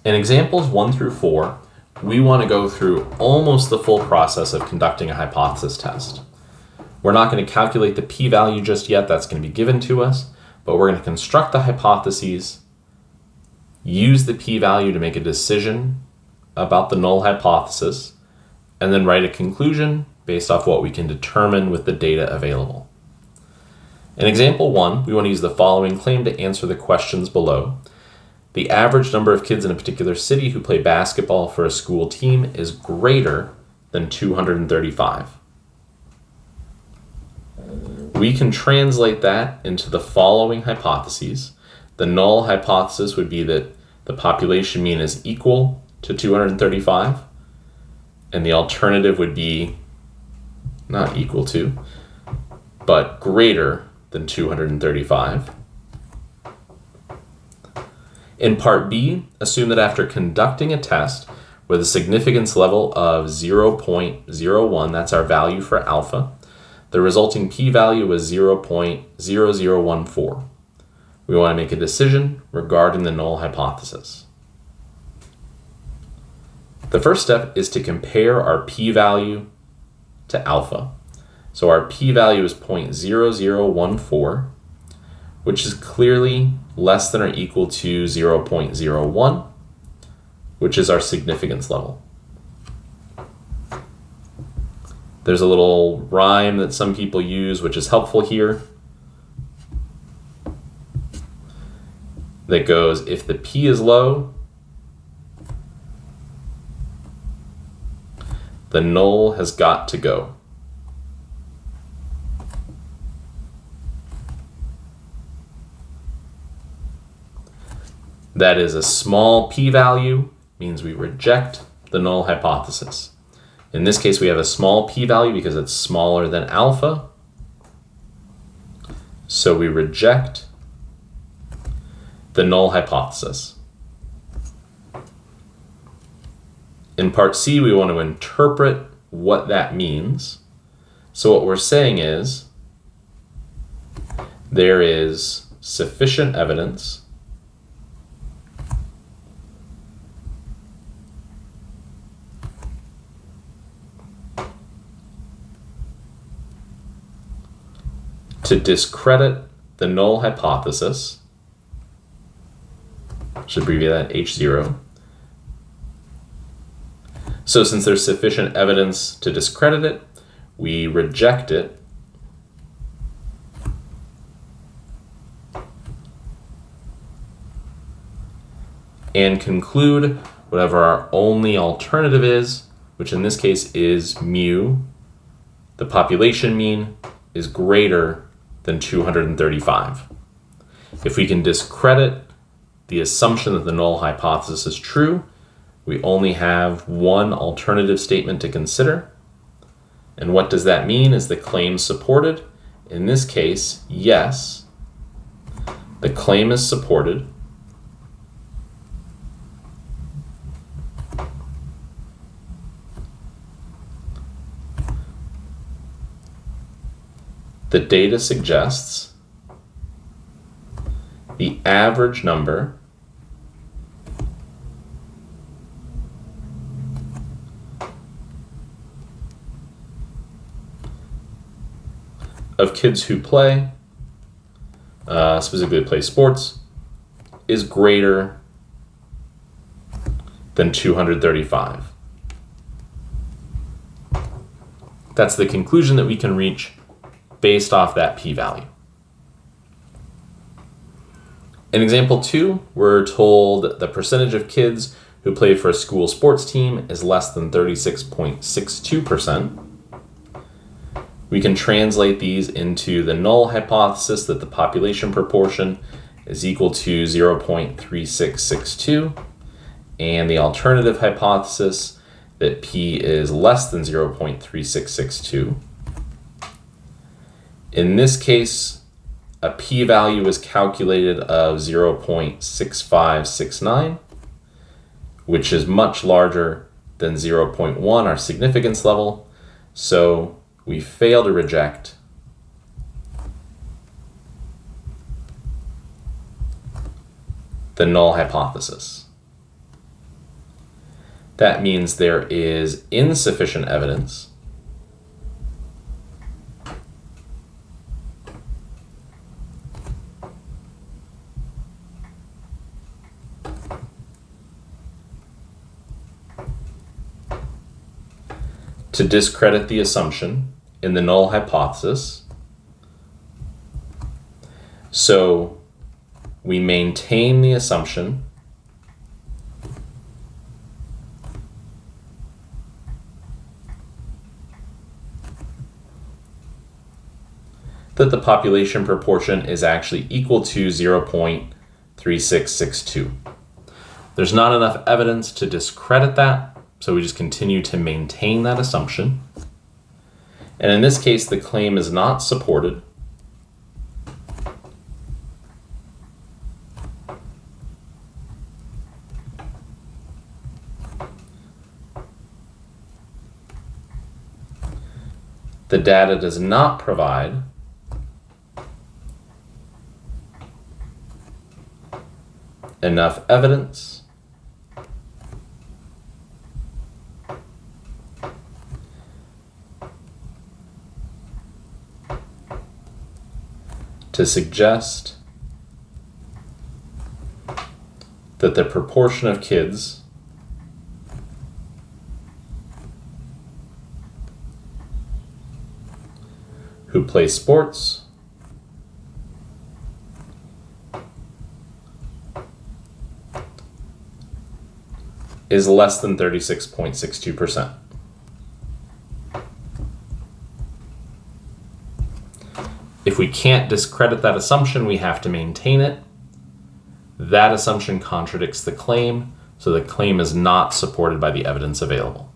In examples 1 through 4, we want to go through almost the full process of conducting a hypothesis test. We're not going to calculate the p-value just yet, that's going to be given to us, but we're going to construct the hypotheses, use the p-value to make a decision about the null hypothesis, and then write a conclusion based off what we can determine with the data available. In example 1, we want to use the following claim to answer the questions below. The average number of kids in a particular city who play basketball for a school team is greater than 235. We can translate that into the following hypotheses. The null hypothesis would be that the population mean is equal to 235, and the alternative would be not equal to, but greater than 235. In part B, assume that after conducting a test with a significance level of 0.01, that's our value for alpha, the resulting p-value was 0.0014. We want to make a decision regarding the null hypothesis. The first step is to compare our p-value to alpha. So our p-value is 0.0014, which is clearly less than or equal to 0.01, which is our significance level. There's a little rhyme that some people use, which is helpful here, that goes, if the p is low, the null has got to go. That is, a small p-value means we reject the null hypothesis. In this case, we have a small p-value because it's smaller than alpha. So we reject the null hypothesis. In part C, we want to interpret what that means. So what we're saying is there is sufficient evidence to discredit the null hypothesis, should abbreviate that H0. So since there's sufficient evidence to discredit it, we reject it and conclude whatever our only alternative is, which in this case is mu, the population mean, is greater than 235. If we can discredit the assumption that the null hypothesis is true, we only have one alternative statement to consider. And what does that mean? Is the claim supported? In this case, yes, the claim is supported. The data suggests the average number of kids who play, specifically play sports, is greater than 235. That's the conclusion that we can reach based off that p-value. In example 2, we're told the percentage of kids who play for a school sports team is less than 36.62%. We can translate these into the null hypothesis that the population proportion is equal to 0.3662, and the alternative hypothesis that p is less than 0.3662. In this case, a p-value is calculated of 0.6569, which is much larger than 0.1, our significance level, so we fail to reject the null hypothesis. That means there is insufficient evidence to discredit the assumption in the null hypothesis. So we maintain the assumption that the population proportion is actually equal to 0.3662. There's not enough evidence to discredit that, so we just continue to maintain that assumption. And in this case, the claim is not supported. The data does not provide enough evidence to suggest that the proportion of kids who play sports is less than 36.62%. If we can't discredit that assumption, we have to maintain it. That assumption contradicts the claim, so the claim is not supported by the evidence available.